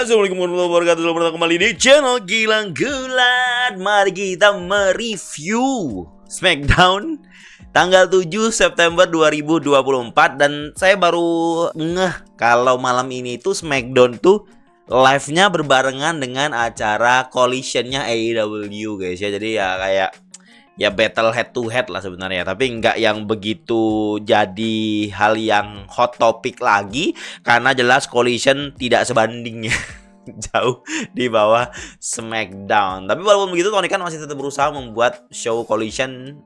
Assalamualaikum warahmatullahi wabarakatuh. Selamat datang kembali di channel Gilang Gulat. Mari kita mereview Smackdown tanggal 7 September 2024. Dan saya baru ngeh kalau malam ini tuh Smackdown tuh live-nya berbarengan dengan acara Collision-nya AEW guys ya. Jadi ya kayak ya battle head to head lah sebenarnya, tapi nggak yang begitu jadi hal yang hot topic lagi karena jelas Collision tidak sebandingnya jauh di bawah Smackdown. Tapi walaupun begitu, Tony Khan masih tetap berusaha membuat show Collision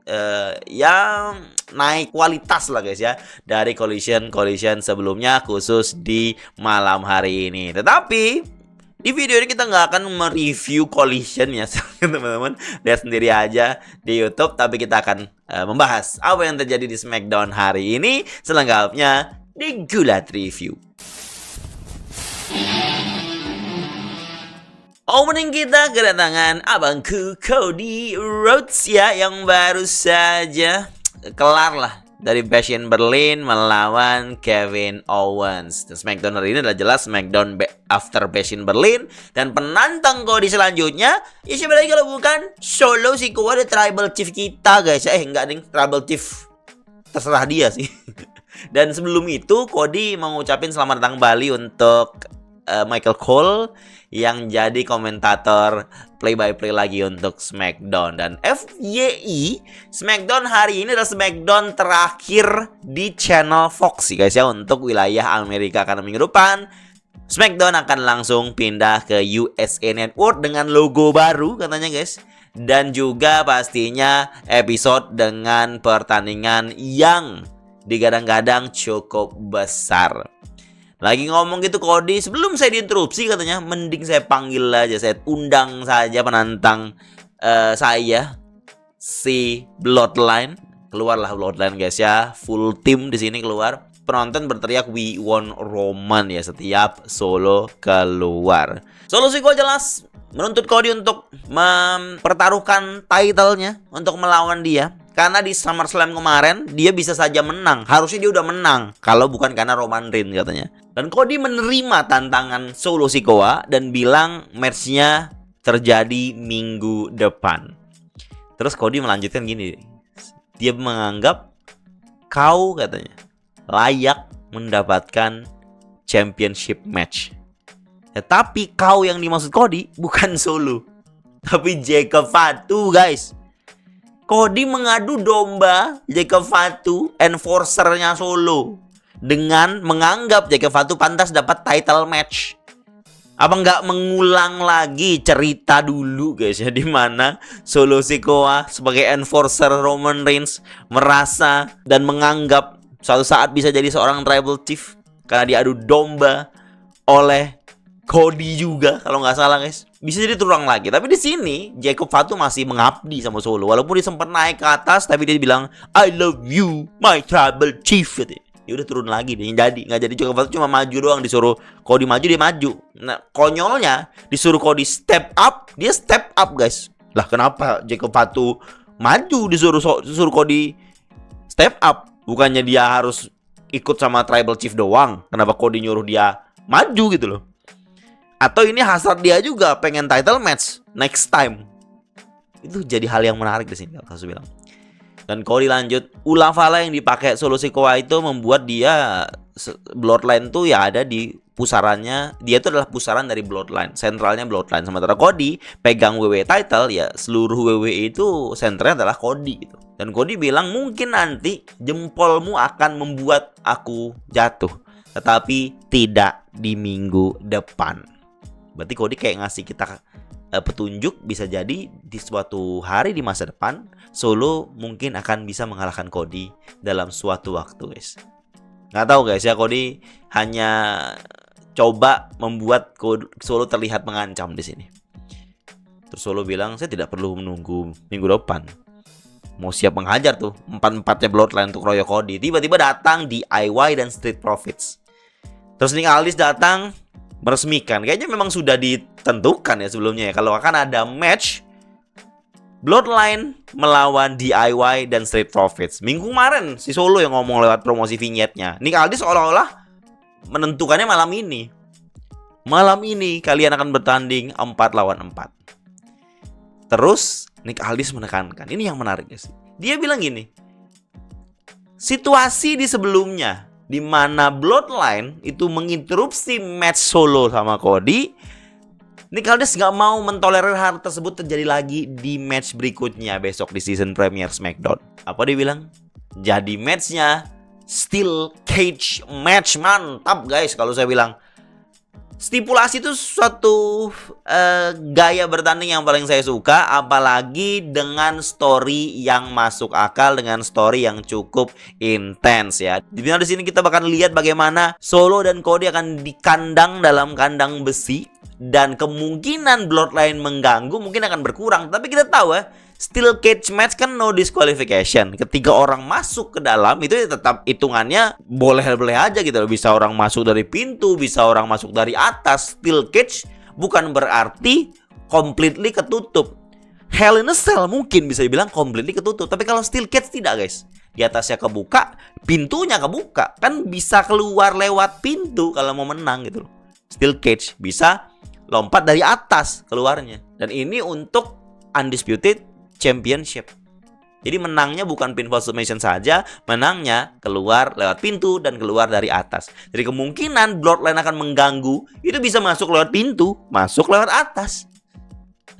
yang naik kualitas lah guys ya dari Collision sebelumnya, khusus di malam hari ini. Tetapi di video ini kita nggak akan mereview Collision ya teman-teman, lihat sendiri aja di YouTube. Tapi kita akan membahas apa yang terjadi di Smackdown hari ini selengkapnya di Gulat Review. Opening kita kedatangan abangku Cody Rhodes ya, yang baru saja kelar lah dari Bash in Berlin melawan Kevin Owens. Dan Smackdown hari ini adalah jelas Smackdown after Bash in Berlin. Dan penantang Cody selanjutnya ya siapa lagi kalau bukan Solo Sikoa, the Tribal Chief kita guys. Enggak nih, Tribal Chief terserah dia sih. Dan sebelum itu Cody mengucapin selamat datang Bali untuk Michael Cole yang jadi komentator play-by-play lagi untuk Smackdown. Dan FYI, Smackdown hari ini adalah Smackdown terakhir di channel Fox guys ya untuk wilayah Amerika, karena minggu depan Smackdown akan langsung pindah ke USA Network dengan logo baru katanya guys. Dan juga pastinya episode dengan pertandingan yang digadang-gadang cukup besar. Lagi ngomong gitu Cody, sebelum saya diinterupsi katanya, mending saya panggil aja, saya undang saja penantang saya, si Bloodline. Keluarlah Bloodline guys ya, full tim di sini keluar. Penonton berteriak "We want Roman" ya setiap Solo keluar. Solo Sikoa jelas menuntut Cody untuk mempertaruhkan title-nya untuk melawan dia. Karena di SummerSlam kemarin dia bisa saja menang. Harusnya dia udah menang kalau bukan karena Roman Reigns katanya. Dan Cody menerima tantangan Solo Sikoa dan bilang match-nya terjadi minggu depan. Terus Cody melanjutkan gini. Dia menganggap kau katanya layak mendapatkan championship match. Tapi kau yang dimaksud Cody bukan Solo, tapi Jacob Fatu guys. Cody mengadu domba Jacob Fatu, enforcernya Solo, dengan menganggap Jacob Fatu pantas dapat title match. Apa nggak mengulang lagi cerita dulu guys ya, di mana Solo Sikoa sebagai enforcer Roman Reigns merasa dan menganggap suatu saat bisa jadi seorang tribal chief karena diadu domba oleh Cody juga kalau nggak salah guys. Bisa jadi terulang lagi. Tapi di sini Jacob Fatu masih mengabdi sama Solo. Walaupun dia sempat naik ke atas, tapi dia bilang I love you my tribal chief gitu. Ya udah turun lagi deh. Nggak jadi. Jacob Fatu cuma maju doang, disuruh Cody maju dia maju. Nah konyolnya disuruh Cody step up, dia step up guys. Lah kenapa Jacob Fatu maju disuruh Cody step up? Bukannya dia harus ikut sama tribal chief doang. Kenapa Cody nyuruh dia maju gitu loh? Atau ini hasrat dia juga pengen title match next time. Itu jadi hal yang menarik di sini kalau saya bilang. Dan Cody lanjut, ulah fala yang dipakai Solo Sikoa itu membuat dia Bloodline tuh ya ada di pusarannya. Dia itu adalah pusaran dari Bloodline, sentralnya Bloodline. Sementara Cody pegang WWE title ya, seluruh WWE itu sentralnya adalah Cody gitu. Dan Cody bilang mungkin nanti jempolmu akan membuat aku jatuh, tetapi tidak di minggu depan. Berarti Cody kayak ngasih kita petunjuk bisa jadi di suatu hari di masa depan Solo mungkin akan bisa mengalahkan Cody dalam suatu waktu guys. Nggak tahu guys ya, Cody hanya coba membuat Solo terlihat mengancam di sini. Terus Solo bilang saya tidak perlu menunggu minggu depan. Mau siap menghajar tuh empat-empatnya Bloodline untuk royok Cody. Tiba-tiba datang DIY dan Street Profits. Terus Nick Aldis datang meresmikan. Kayaknya memang sudah ditentukan ya sebelumnya ya, kalau akan ada match Bloodline melawan DIY dan Street Profits. Minggu kemarin si Solo yang ngomong lewat promosi vignette-nya. Nick Aldis seolah-olah menentukannya malam ini. Malam ini kalian akan bertanding 4 lawan 4. Terus Nick Aldis menekankan, ini yang menarik guys. Dia bilang gini, situasi di sebelumnya di mana Bloodline itu menginterupsi match solo sama Cody, Nick Aldis gak mau mentolerir hal tersebut terjadi lagi di match berikutnya besok di season premiere SmackDown. Apa dia bilang? Jadi matchnya Steel Cage match. Mantap guys kalau saya bilang. Stipulasi itu suatu gaya bertanding yang paling saya suka, apalagi dengan story yang masuk akal, dengan story yang cukup intens ya. Di sini kita bakal lihat bagaimana Solo dan Cody akan dikandang dalam kandang besi, dan kemungkinan Bloodline mengganggu mungkin akan berkurang. Tapi kita tahu ya, Steel Cage match kan no disqualification. Ketika orang masuk ke dalam itu ya tetap hitungannya boleh-boleh aja gitu loh. Bisa orang masuk dari pintu, bisa orang masuk dari atas. Steel Cage bukan berarti completely ketutup. Hell in a Cell mungkin bisa dibilang completely ketutup. Tapi kalau Steel Cage tidak guys. Di atasnya kebuka, pintunya kebuka. Kan bisa keluar lewat pintu kalau mau menang gitu loh. Steel Cage bisa lompat dari atas keluarnya. Dan ini untuk undisputed championship. Jadi menangnya bukan pinfall submission saja, menangnya keluar lewat pintu dan keluar dari atas. Jadi kemungkinan Bloodline akan mengganggu, itu bisa masuk lewat pintu, masuk lewat atas.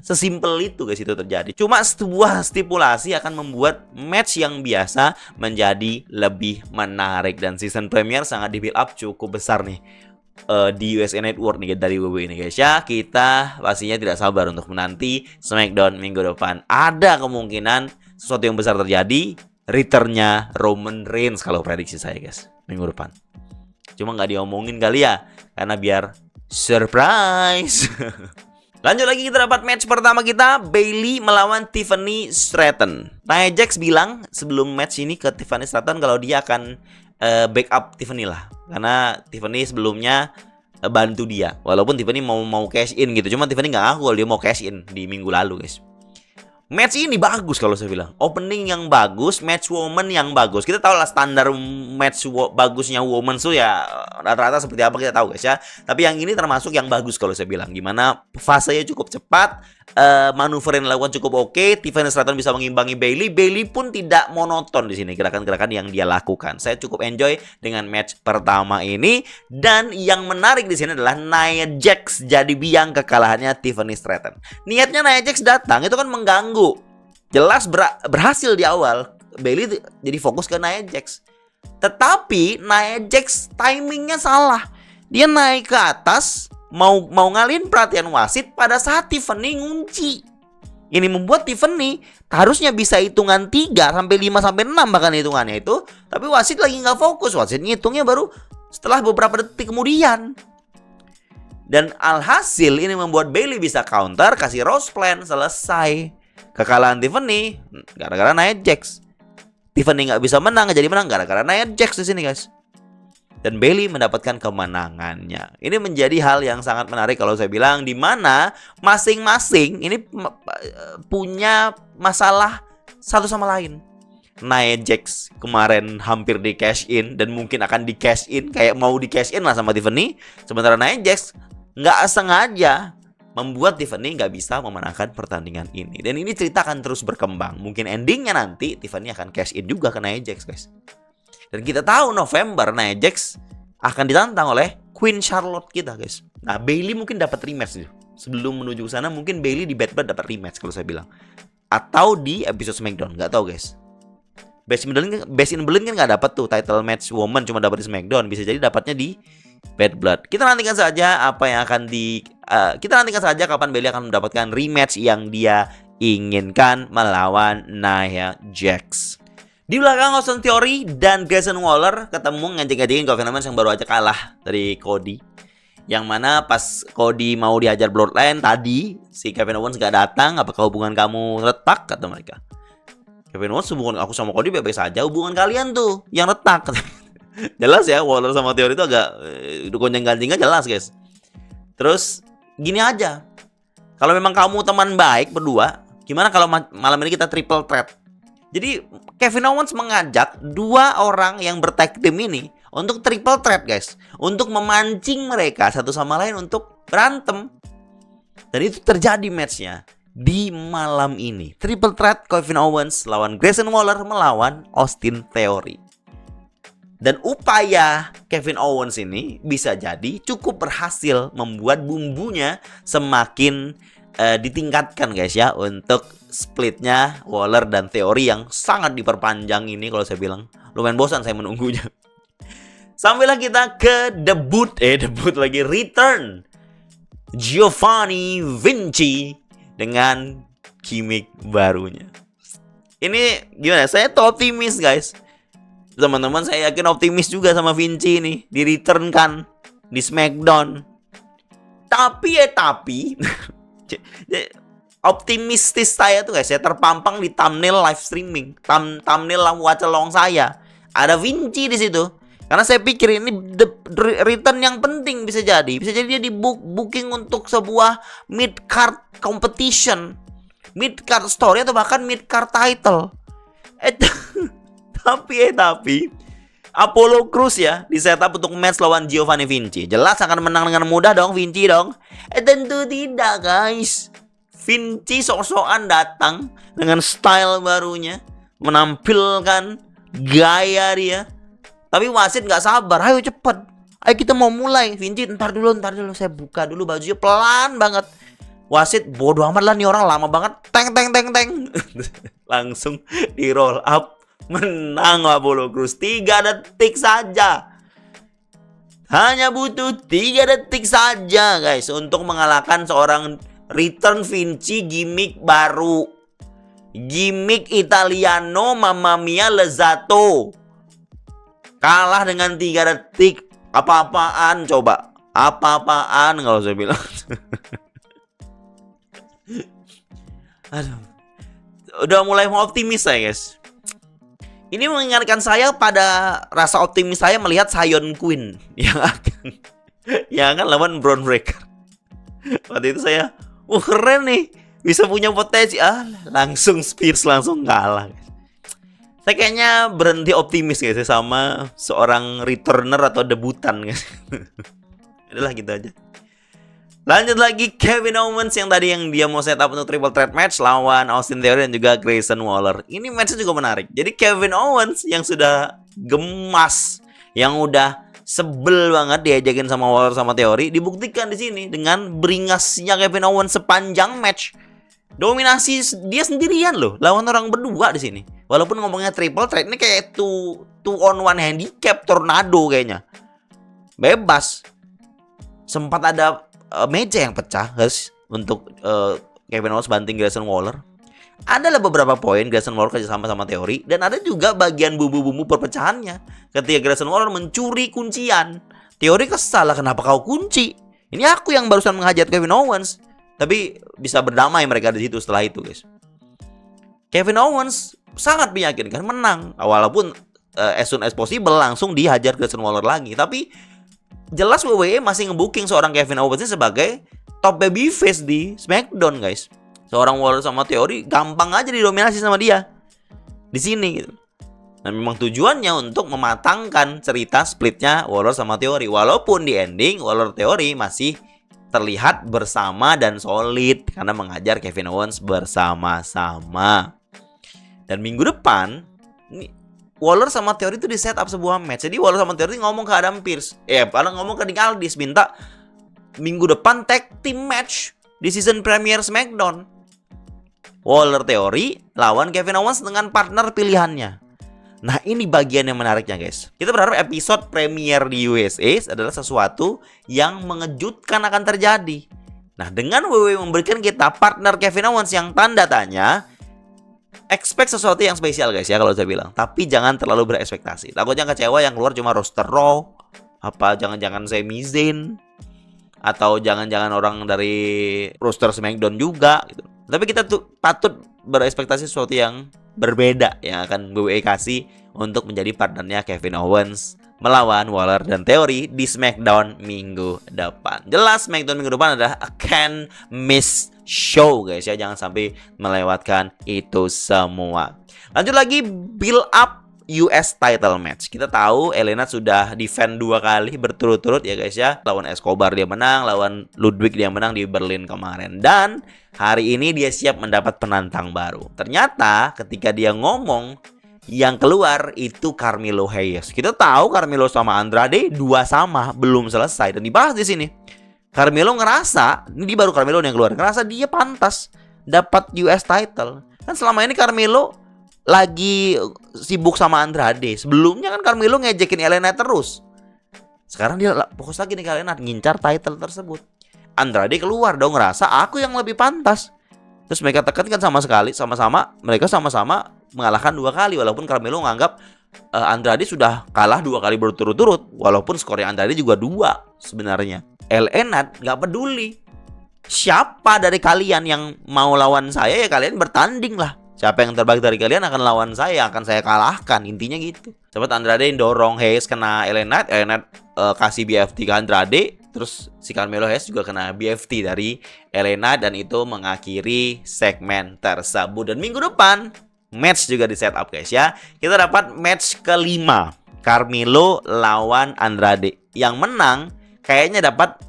Sesimpel itu guys, itu terjadi. Cuma sebuah stipulasi akan membuat match yang biasa menjadi lebih menarik. Dan season premiere sangat di build up cukup besar nih di USA Network nih dari WWE ini guys ya. Kita pastinya tidak sabar untuk menanti SmackDown minggu depan. Ada kemungkinan sesuatu yang besar terjadi, returnnya Roman Reigns kalau prediksi saya guys minggu depan. Cuma nggak diomongin kali ya, karena biar surprise. Lanjut lagi, kita dapat match pertama kita, Bayley melawan Tiffany Stratton. Nia Jax bilang sebelum match ini ke Tiffany Stratton kalau dia akan backup Tiffany lah, karena Tiffany sebelumnya bantu dia, walaupun Tiffany mau cash in gitu. Cuma Tiffany nggak ngaku kalau dia mau cash in di minggu lalu guys. Match ini bagus kalau saya bilang, opening yang bagus, match woman yang bagus. Kita tahu lah standar match bagusnya woman tuh ya rata-rata seperti apa kita tahu guys ya. Tapi yang ini termasuk yang bagus kalau saya bilang, gimana fasenya cukup cepat, manuver yang dilakukan cukup oke. Tiffany Stratton bisa mengimbangi Bayley. Bayley pun tidak monoton di sini gerakan-gerakan yang dia lakukan. Saya cukup enjoy dengan match pertama ini. Dan yang menarik di sini adalah Nia Jax jadi biang kekalahannya Tiffany Stratton. Niatnya Nia Jax datang itu kan mengganggu. Jelas berhasil di awal. Bayley jadi fokus ke Nia Jax. Tetapi Nia Jax timingnya salah. Dia naik ke atas mau ngalihin perhatian wasit pada saat Tiffany ngunci. Ini membuat Tiffany harusnya bisa hitungan 3 sampai 5 sampai 6 bahkan hitungannya itu, tapi wasit lagi nggak fokus. Wasit ngitungnya baru setelah beberapa detik kemudian. Dan alhasil ini membuat Bayley bisa counter, kasih Rose Plan, selesai. Kekalahan Tiffany gara-gara Nia Jax. Tiffany nggak bisa menang, jadi menang gara-gara Nia Jax di sini guys. Dan Bayley mendapatkan kemenangannya. Ini menjadi hal yang sangat menarik kalau saya bilang, di mana masing-masing ini punya masalah satu sama lain. Nia Jax kemarin hampir di cash in dan mungkin akan di cash in, kayak mau di cash in lah sama Tiffany. Sementara Nia Jax nggak sengaja membuat Tiffany nggak bisa memenangkan pertandingan ini. Dan ini cerita akan terus berkembang. Mungkin endingnya nanti Tiffany akan cash in juga ke Nia Jax guys. Dan kita tahu November Nia Jax akan ditantang oleh Queen Charlotte kita guys. Nah Bayley mungkin dapat rematch nih. Sebelum menuju ke sana mungkin Bayley di Bad Blood dapat rematch kalau saya bilang. Atau di episode SmackDown, nggak tahu guys. Best in Berlin kan nggak dapat tuh title match woman, cuma dapat di SmackDown. Bisa jadi dapatnya di Bad Blood. Kita nantikan saja apa yang akan kita nantikan saja kapan Bayley akan mendapatkan rematch yang dia inginkan melawan Nia Jax. Di belakang Austin Theory dan Grayson Waller ketemu ngajak-ngajakin Kevin Owens yang baru aja kalah dari Cody. Yang mana pas Cody mau dihajar Bloodline tadi, si Kevin Owens gak datang. Apakah hubungan kamu retak? Kata mereka. Kevin Owens, hubungan aku sama Cody baik-baik saja. Hubungan kalian tuh yang retak. Jelas ya, Waller sama Theory itu agak gonjang-ganjingnya jelas guys. Terus gini aja, kalau memang kamu teman baik berdua, gimana kalau malam ini kita triple threat? Jadi Kevin Owens mengajak 2 orang yang bertag team ini untuk triple threat guys, untuk memancing mereka satu sama lain untuk berantem. Dan itu terjadi matchnya di malam ini. Triple threat Kevin Owens lawan Grayson Waller melawan Austin Theory. Dan upaya Kevin Owens ini bisa jadi cukup berhasil membuat bumbunya semakin ditingkatkan guys ya, untuk splitnya Waller dan Theory yang sangat diperpanjang ini. Kalau saya bilang lumayan bosan saya menunggunya. Sampailah kita ke return Giovanni Vinci dengan gimmick barunya. Ini gimana? Saya tuh optimis guys. Teman-teman saya yakin optimis juga sama Vinci ini. Di return kan di SmackDown. Tapi optimistis saya tuh guys, saya terpampang di thumbnail live streaming, thumbnail watch along saya. Ada Vinci di situ. Karena saya pikir ini return yang penting bisa jadi dia di booking untuk sebuah mid card competition, mid card story atau bahkan mid card title. Tapi Apollo Crews ya di setup untuk match lawan Giovanni Vinci. Jelas akan menang dengan mudah dong Vinci dong. Tentu tidak guys. Vinci sok-sokan datang dengan style barunya, menampilkan gaya dia. Tapi wasit nggak sabar, ayo cepet, ayo kita mau mulai. Vinci ntar dulu, saya buka dulu bajunya pelan banget. Wasit bodoh amat lah nih orang, lama banget, teng. Langsung di roll up, menang Apollo Crews 3 detik saja. Hanya butuh 3 detik saja guys untuk mengalahkan seorang return Vinci gimmick baru, gimmick Italiano Mamma Mia Lezzato. Kalah dengan 3 detik. Apa-apaan coba? Apa-apaan kalau saya bilang. Aduh. Udah mulai mau optimis saya guys. Ini mengingatkan saya pada rasa optimis saya melihat Sion Queen yang akan lawan Bron Breakker. Waktu itu saya, keren nih, bisa punya potensi. Langsung Spears langsung kalah. Saya kayaknya berhenti optimis guys sama seorang returner atau debutan guys. Adalah gitu aja. Lanjut lagi Kevin Owens yang dia mau setup untuk triple threat match lawan Austin Theory dan juga Grayson Waller. Ini matchnya juga menarik. Jadi Kevin Owens yang sudah gemas, yang udah sebel banget diajakin sama Waller sama Theory, dibuktikan di sini dengan beringasnya Kevin Owens sepanjang match. Dominasi dia sendirian loh, lawan orang berdua di sini. Walaupun ngomongnya triple threat, ini kayak two on one handicap tornado kayaknya. Bebas. Sempat ada meja yang pecah guys untuk Kevin Owens banting Grayson Waller. Adalah beberapa poin Grayson Waller kerja sama Theory, dan ada juga bagian bumbu-bumbu perpecahannya ketika Grayson Waller mencuri kuncian. Theory kesal, kenapa kau kunci? Ini aku yang barusan menghajar Kevin Owens. Tapi bisa berdamai mereka di situ setelah itu guys. Kevin Owens sangat meyakinkan menang, walaupun as soon as possible langsung dihajar Grayson Waller lagi. Tapi jelas WWE masih ngebooking seorang Kevin Owens sebagai top babyface di SmackDown guys. Seorang Waller sama Theory gampang aja didominasi sama dia di sini gitu. Dan memang tujuannya untuk mematangkan cerita splitnya Waller sama Theory. Walaupun di ending Waller Theory masih terlihat bersama dan solid karena mengajar Kevin Owens bersama-sama. Dan minggu depan Waller sama Theory itu di setup sebuah match. Jadi Waller sama Theory ngomong ke Adam Pearce, ngomong ke Nick Aldis, minta minggu depan tag team match di season premiere SmackDown. Waller Theory lawan Kevin Owens dengan partner pilihannya. Nah, ini bagian yang menariknya guys. Kita berharap episode premier di USA adalah sesuatu yang mengejutkan akan terjadi. Nah, dengan WWE memberikan kita partner Kevin Owens yang tanda tanya, expect sesuatu yang spesial guys ya kalau saya bilang. Tapi jangan terlalu berekspektasi. Takutnya kecewa yang keluar cuma roster Raw, apa jangan-jangan Sami Zayn, atau jangan-jangan orang dari roster SmackDown juga gitu. Tapi kita tuh patut berekspektasi sesuatu yang berbeda yang akan WWE kasih untuk menjadi partnernya Kevin Owens melawan Waller dan Theory di SmackDown minggu depan. Jelas SmackDown minggu depan adalah a can't miss show guys ya, jangan sampai melewatkan itu semua. Lanjut lagi build up US title match. Kita tahu LA Knight sudah defend 2 kali berturut-turut ya guys ya. Lawan Escobar dia menang, lawan Ludwig dia menang di Berlin kemarin. Dan hari ini dia siap mendapat penantang baru. Ternyata ketika dia ngomong, yang keluar itu Carmelo Hayes. Kita tahu Carmelo sama Andrade 2-2 belum selesai dan dibahas di sini. Carmelo ngerasa, ini baru Carmelo yang keluar, ngerasa dia pantas dapat US title. Kan selama ini Carmelo lagi sibuk sama Andrade. Sebelumnya kan Carmelo ngejekin LA Knight terus. Sekarang dia fokus lagi nih ke LA Knight, ngincar title tersebut. Andrade keluar dong, ngerasa aku yang lebih pantas. Terus mereka tekankan mereka sama-sama mengalahkan 2 kali. Walaupun Carmelo menganggap Andrade sudah kalah 2 kali berturut-turut. Walaupun skornya Andrade juga 2 sebenarnya. LA Knight gak peduli siapa dari kalian yang mau lawan saya, ya kalian bertanding lah. Siapa yang terbaik dari kalian akan lawan saya, akan saya kalahkan. Intinya gitu. Sempat Andrade dorong Hayes kena LA Knight kasih BFT ke Andrade. Terus si Carmelo Hayes juga kena BFT dari LA Knight. Dan itu mengakhiri segmen tersebut. Dan minggu depan match juga di setup guys ya. Kita dapat match kelima, Carmelo lawan Andrade. Yang menang kayaknya dapat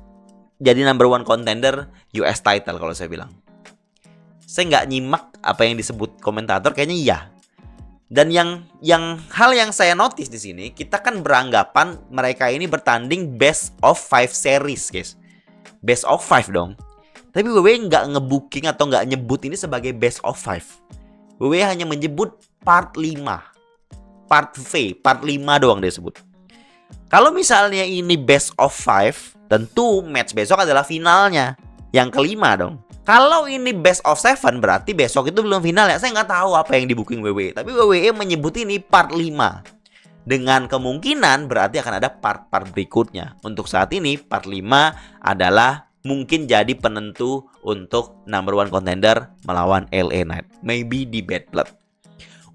jadi number 1 contender US title kalau saya bilang. Saya nggak nyimak apa yang disebut komentator, kayaknya iya. Dan hal yang saya notice di sini, kita kan beranggapan mereka ini bertanding best of 5 series, guys. Best of 5 dong. Tapi WWE nggak ngebooking atau nggak nyebut ini sebagai best of 5. WWE hanya menyebut part 5. Part 5 doang dia sebut. Kalau misalnya ini best of 5, tentu match besok adalah finalnya. Yang kelima dong. Kalau ini best of 7 berarti besok itu belum final ya. Saya nggak tahu apa yang di booking WWE. Tapi WWE menyebut ini part 5. Dengan kemungkinan berarti akan ada part-part berikutnya. Untuk saat ini part 5 adalah mungkin jadi penentu untuk number 1 contender melawan LA Knight. Maybe di Bad Blood.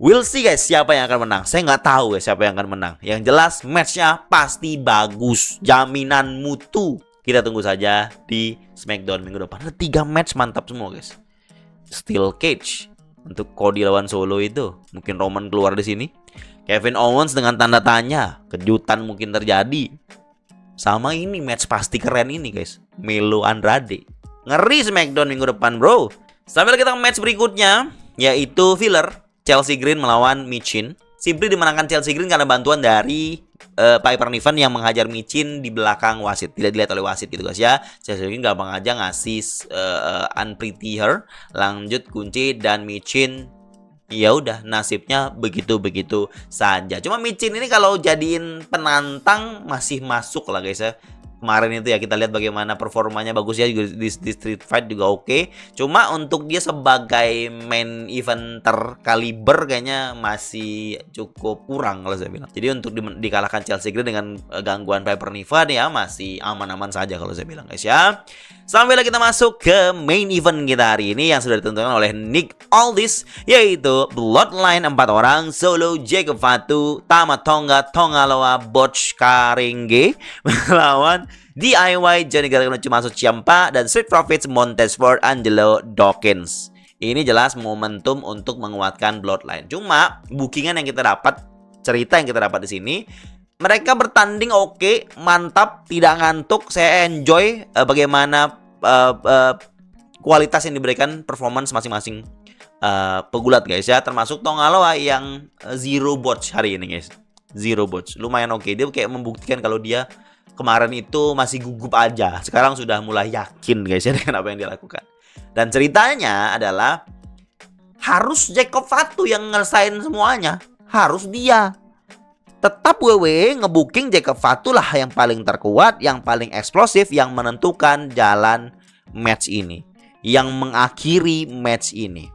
We'll see guys siapa yang akan menang. Saya nggak tahu guys siapa yang akan menang. Yang jelas matchnya pasti bagus. Jaminan mutu. Kita tunggu saja di SmackDown minggu depan. Ada 3 match mantap semua guys. Steel Cage untuk Cody lawan Solo itu. Mungkin Roman keluar di sini. Kevin Owens dengan tanda tanya. Kejutan mungkin terjadi. Sama ini match pasti keren ini guys. Melo Andrade. Ngeri SmackDown minggu depan bro. Sambil kita ke match berikutnya. Yaitu filler. Chelsea Green melawan Michin. Simply dimenangkan Chelsea Green karena bantuan dari Piper Niven yang menghajar Michin di belakang wasit. Tidak dilihat oleh wasit gitu guys ya. Chelsea Green gampang aja ngasih Unpretty Her. Lanjut kunci dan Michin ya udah nasibnya begitu-begitu saja. Cuma Michin ini kalau jadiin penantang masih masuk lah guys ya. Kemarin itu ya kita lihat bagaimana performanya bagus ya, juga di Street Fight juga oke. Cuma untuk dia sebagai main eventer kaliber kayaknya masih cukup kurang kalau saya bilang. Jadi untuk dikalahkan Chelsea Green dengan gangguan Piper Niven ya masih aman-aman saja kalau saya bilang guys ya. Sampai kita masuk ke main event kita hari ini yang sudah ditentukan oleh Nick Aldis, yaitu Bloodline 4 orang, Solo, Jacob Fatu, Tama Tonga, Tongaloa, Butch Caringe melawan DIY, Johnny Gargano, Tommaso Ciampa, dan Street Profits, Montez Ford, Angelo Dawkins. Ini jelas momentum untuk menguatkan Bloodline. Cuma bookingan yang kita dapat, cerita yang kita dapat di sini, mereka bertanding oke, mantap, tidak ngantuk. Saya enjoy bagaimana kualitas yang diberikan performance masing-masing pegulat guys ya. Termasuk Tongaloa yang zero botch hari ini guys. Zero botch, lumayan oke. Dia kayak membuktikan kalau dia kemarin itu masih gugup aja. Sekarang sudah mulai yakin guys ya dengan apa yang dia lakukan. Dan ceritanya adalah harus Jacob Fatu yang ngelesain semuanya. Harus dia. Tetap WWE ngebooking Jacob Fatu lah yang paling terkuat, yang paling eksplosif, yang menentukan jalan match ini, yang mengakhiri match ini.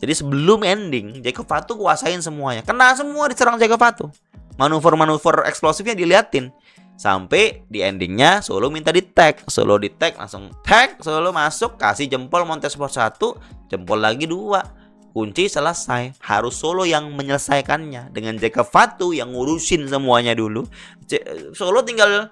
Jadi sebelum ending, Jacob Fatu kuasain semuanya. Kena semua diserang Jacob Fatu. Manuver-manuver eksplosifnya diliatin. Sampai di endingnya Solo minta di tag. Solo di tag, langsung tag. Solo masuk, kasih jempol Montez Ford 1, jempol lagi 2. Kunci selesai. Harus Solo yang menyelesaikannya. Dengan Jacob Fatu yang ngurusin semuanya dulu. Solo tinggal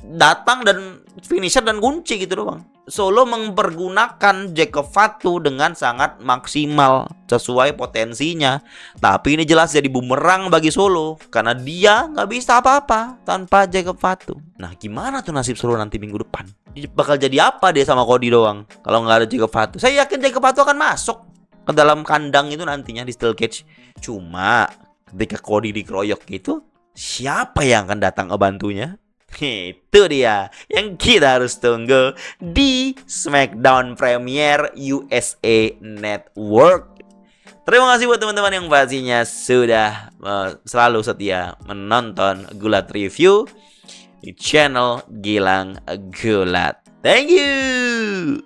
datang dan finisher dan kunci gitu doang. Solo mempergunakan Jacob Fatu dengan sangat maksimal sesuai potensinya. Tapi ini jelas jadi bumerang bagi Solo karena dia nggak bisa apa-apa tanpa Jacob Fatu. Nah, gimana tuh nasib Solo nanti minggu depan? Bakal jadi apa dia sama Cody doang kalau nggak ada Jacob Fatu? Saya yakin Jacob Fatu akan masuk ke dalam kandang itu nantinya di Steel Cage. Cuma ketika Cody dikeroyok gitu, siapa yang akan datang ke bantunya? Itu dia yang kita harus tunggu di SmackDown Premier USA Network. Terima kasih buat teman-teman yang pastinya sudah selalu setia menonton Gulat Review di channel Gilang Gulat. Thank you.